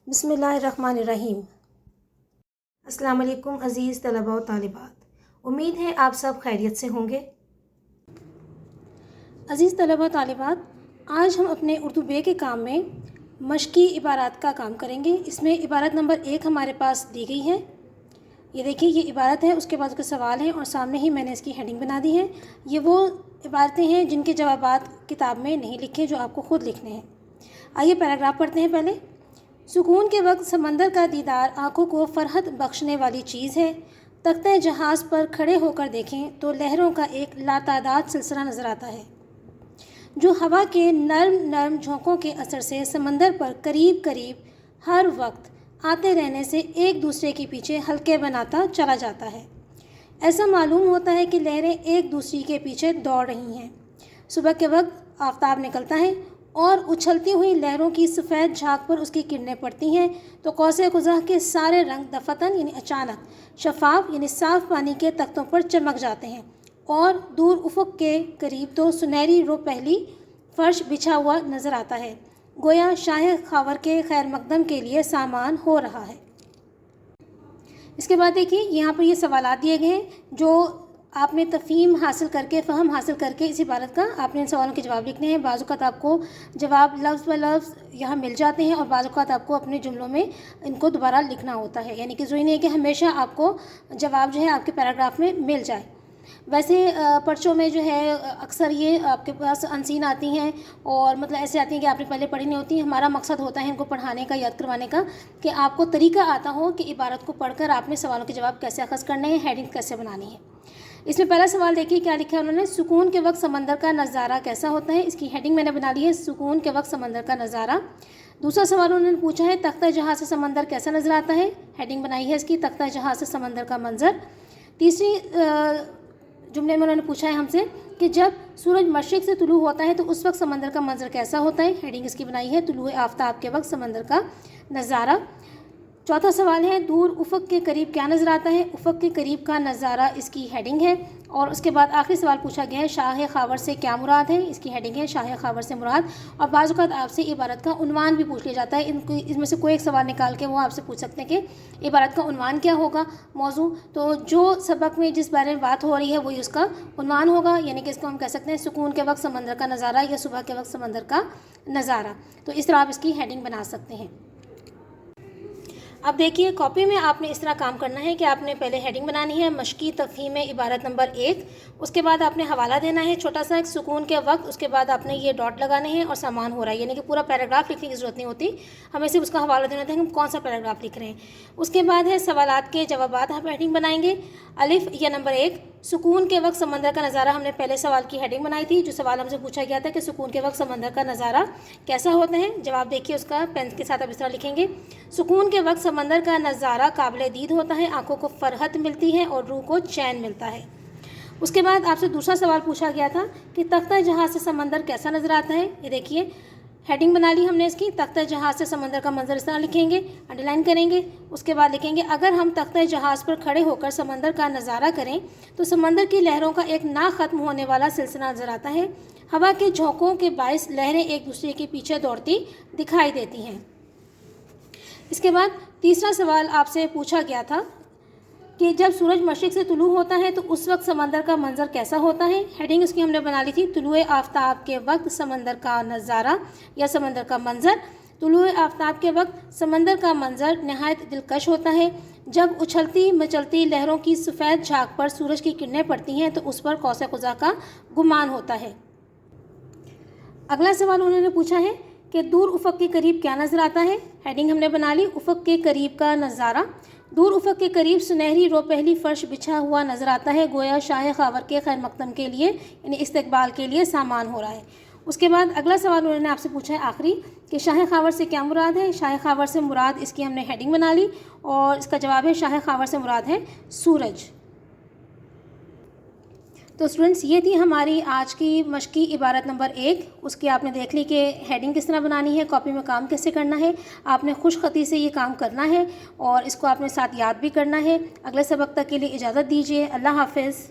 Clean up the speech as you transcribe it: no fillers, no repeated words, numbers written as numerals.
بسم اللہ الرحمن الرحیم۔ السلام علیکم عزیز طلباء و طالبات، امید ہے آپ سب خیریت سے ہوں گے۔ عزیز طلباء و طالبات، آج ہم اپنے اردو بے کے کام میں مشقی عبارات کا کام کریں گے۔ اس میں عبارت نمبر 1 ہمارے پاس دی گئی ہے۔ یہ دیکھیے، یہ عبارت ہے، اس کے بعد اس کے سوال ہیں اور سامنے ہی میں نے اس کی ہیڈنگ بنا دی ہے۔ یہ وہ عبارتیں ہیں جن کے جوابات کتاب میں نہیں لکھے، جو آپ کو خود لکھنے ہیں۔ آئیے پیراگراف پڑھتے ہیں پہلے۔ سکون کے وقت سمندر کا دیدار آنکھوں کو فرحت بخشنے والی چیز ہے۔ تختہ جہاز پر کھڑے ہو کر دیکھیں تو لہروں کا ایک لاتعداد سلسلہ نظر آتا ہے، جو ہوا کے نرم نرم جھونکوں کے اثر سے سمندر پر قریب قریب ہر وقت آتے رہنے سے ایک دوسرے کے پیچھے حلقے بناتا چلا جاتا ہے۔ ایسا معلوم ہوتا ہے کہ لہریں ایک دوسری کے پیچھے دوڑ رہی ہیں۔ صبح کے وقت آفتاب نکلتا ہے اور اچھلتی ہوئی لہروں کی سفید جھاگ پر اس کی کرنیں پڑتی ہیں تو قوس قزح کے سارے رنگ دفتن یعنی اچانک شفاف یعنی صاف پانی کے تختوں پر چمک جاتے ہیں، اور دور افق کے قریب تو سنہری رو پہلی فرش بچھا ہوا نظر آتا ہے، گویا شاہ خاور کے خیر مقدم کے لیے سامان ہو رہا ہے۔ اس کے بعد دیکھیے، یہاں پر یہ سوالات دیے گئے ہیں جو آپ نے تفہیم حاصل کر کے، فہم حاصل کر کے اس عبارت کا آپ نے ان سوالوں کے جواب لکھنے ہیں۔ بعض اوقات آپ کو جواب لفظ بہ لفظ یہاں مل جاتے ہیں اور بعض اوقات آپ کو اپنے جملوں میں ان کو دوبارہ لکھنا ہوتا ہے، یعنی کہ ضروری نہیں ہے کہ ہمیشہ آپ کو جواب جو ہے آپ کے پیراگراف میں مل جائے۔ ویسے پرچوں میں جو ہے اکثر یہ آپ کے پاس انسین آتی ہیں اور مطلب ایسے آتی ہیں کہ آپ نے پہلے پڑھی نہیں ہوتی ہیں۔ ہمارا مقصد ہوتا ہے ان کو پڑھانے کا، یاد کروانے کا، کہ آپ کو طریقہ آتا ہو کہ عبارت کو پڑھ کر آپ نے سوالوں کے جواب کیسے اخذ کرنے ہیں، ہیڈنگ کیسے بنانی ہے۔ اس میں پہلا سوال دیکھیے کیا لکھا ہے انہوں نے، سکون کے وقت سمندر کا نظارہ کیسا ہوتا ہے۔ اس کی ہیڈنگ میں نے بنا لی ہے، سکون کے وقت سمندر کا نظارہ۔ دوسرا سوال انہوں نے پوچھا ہے، تختہ جہاز سے سمندر کیسا نظر آتا ہے۔ ہیڈنگ بنائی ہے اس کی، تختہ جہاز سے سمندر کا منظر۔ تیسری جملے میں انہوں نے پوچھا ہے ہم سے کہ جب سورج مشرق سے طلوع ہوتا ہے تو اس وقت سمندر کا منظر کیسا ہوتا ہے۔ ہیڈنگ اس کی بنائی ہے، طلوع آفتاب کے وقت سمندر کا نظارہ۔ چوتھا سوال ہے، دور افق کے قریب کیا نظر آتا ہے۔ افق کے قریب کا نظارہ اس کی ہیڈنگ ہے۔ اور اس کے بعد آخری سوال پوچھا گیا ہے، شاہ خاور سے کیا مراد ہے۔ اس کی ہیڈنگ ہے، شاہ خاور سے مراد۔ اور بعض اوقات آپ سے عبارت کا عنوان بھی پوچھ لیا جاتا ہے، ان میں سے کوئی ایک سوال نکال کے وہ آپ سے پوچھ سکتے ہیں کہ عبارت کا عنوان کیا ہوگا، موضوع۔ تو جو سبق میں جس بارے میں بات ہو رہی ہے وہی اس کا عنوان ہوگا، یعنی کہ اس کو ہم کہہ سکتے ہیں سکون کے وقت سمندر کا نظارہ یا صبح کے وقت سمندر کا نظارہ۔ تو اس طرح آپ اس کی ہیڈنگ بنا سکتے ہیں۔ اب دیکھیے، کاپی میں آپ نے اس طرح کام کرنا ہے کہ آپ نے پہلے ہیڈنگ بنانی ہے، مشقی تفہیم عبارت نمبر 1، اس کے بعد آپ نے حوالہ دینا ہے چھوٹا سا، ایک سکون کے وقت، اس کے بعد آپ نے یہ ڈاٹ لگانے ہیں اور سامان ہو رہا ہے، یعنی کہ پورا پیراگراف لکھنے کی ضرورت نہیں ہوتی، ہمیں صرف اس کا حوالہ دینا ہوتا ہے کہ ہم کون سا پیراگراف لکھ رہے ہیں۔ اس کے بعد ہے سوالات کے جوابات، آپ ہیڈنگ بنائیں گے۔ الف یا نمبر 1، سکون کے وقت سمندر کا نظارہ، ہم نے پہلے سوال کی ہیڈنگ بنائی تھی، جو سوال ہم سے پوچھا گیا تھا کہ سکون کے وقت سمندر کا نظارہ کیسا ہوتا ہے۔ جواب دیکھیے اس کا، پین کے ساتھ آپ اس طرح لکھیں گے، سکون کے وقت سمندر کا نظارہ قابل دید ہوتا ہے، آنکھوں کو فرحت ملتی ہے اور روح کو چین ملتا ہے۔ اس کے بعد آپ سے دوسرا سوال پوچھا گیا تھا کہ تختہ جہاز سے سمندر کیسا نظر آتا ہے۔ یہ دیکھیے ہیڈنگ بنا لی ہم نے اس کی، تختہ جہاز سے سمندر کا منظر اس طرح لکھیں گے، انڈر لائن کریں گے۔ اس کے بعد لکھیں گے، اگر ہم تختہ جہاز پر کھڑے ہو کر سمندر کا نظارہ کریں تو سمندر کی لہروں کا ایک نہ ختم ہونے والا سلسلہ نظر آتا ہے، ہوا کے جھونکوں کے باعث لہریں ایک دوسرے کے پیچھے دوڑتی دکھائی دیتی ہیں۔ اس کے بعد تیسرا سوال آپ سے پوچھا گیا تھا کہ جب سورج مشرق سے طلوع ہوتا ہے تو اس وقت سمندر کا منظر کیسا ہوتا ہے۔ ہیڈنگ اس کی ہم نے بنا لی تھی، طلوع آفتاب کے وقت سمندر کا نظارہ یا سمندر کا منظر۔ طلوع آفتاب کے وقت سمندر کا منظر نہایت دلکش ہوتا ہے۔ جب اچھلتی مچلتی لہروں کی سفید جھاگ پر سورج کی کرنیں پڑتی ہیں تو اس پر قوس قزح کا گمان ہوتا ہے۔ اگلا سوال انہوں نے پوچھا ہے کہ دور افق کے قریب کیا نظر آتا ہے۔ ہیڈنگ ہم نے بنا لی، افق کے قریب کا نظارہ۔ دور افق کے قریب سنہری رو پہلی فرش بچھا ہوا نظر آتا ہے، گویا شاہ خاور کے خیر مقدم کے لیے یعنی استقبال کے لیے سامان ہو رہا ہے۔ اس کے بعد اگلا سوال انہوں نے آپ سے پوچھا ہے آخری کہ شاہ خاور سے کیا مراد ہے۔ شاہ خاور سے مراد، اس کی ہم نے ہیڈنگ بنا لی اور اس کا جواب ہے شاہ خاور سے مراد ہے سورج۔ تو اسٹوڈنٹس، یہ تھی ہماری آج کی مشقی عبارت نمبر 1۔ اس کی آپ نے دیکھ لی کہ ہیڈنگ کس طرح بنانی ہے، کاپی میں کام کیسے کرنا ہے۔ آپ نے خوش خطی سے یہ کام کرنا ہے اور اس کو آپ نے ساتھ یاد بھی کرنا ہے۔ اگلے سبق تک کے لیے اجازت دیجیے، اللہ حافظ۔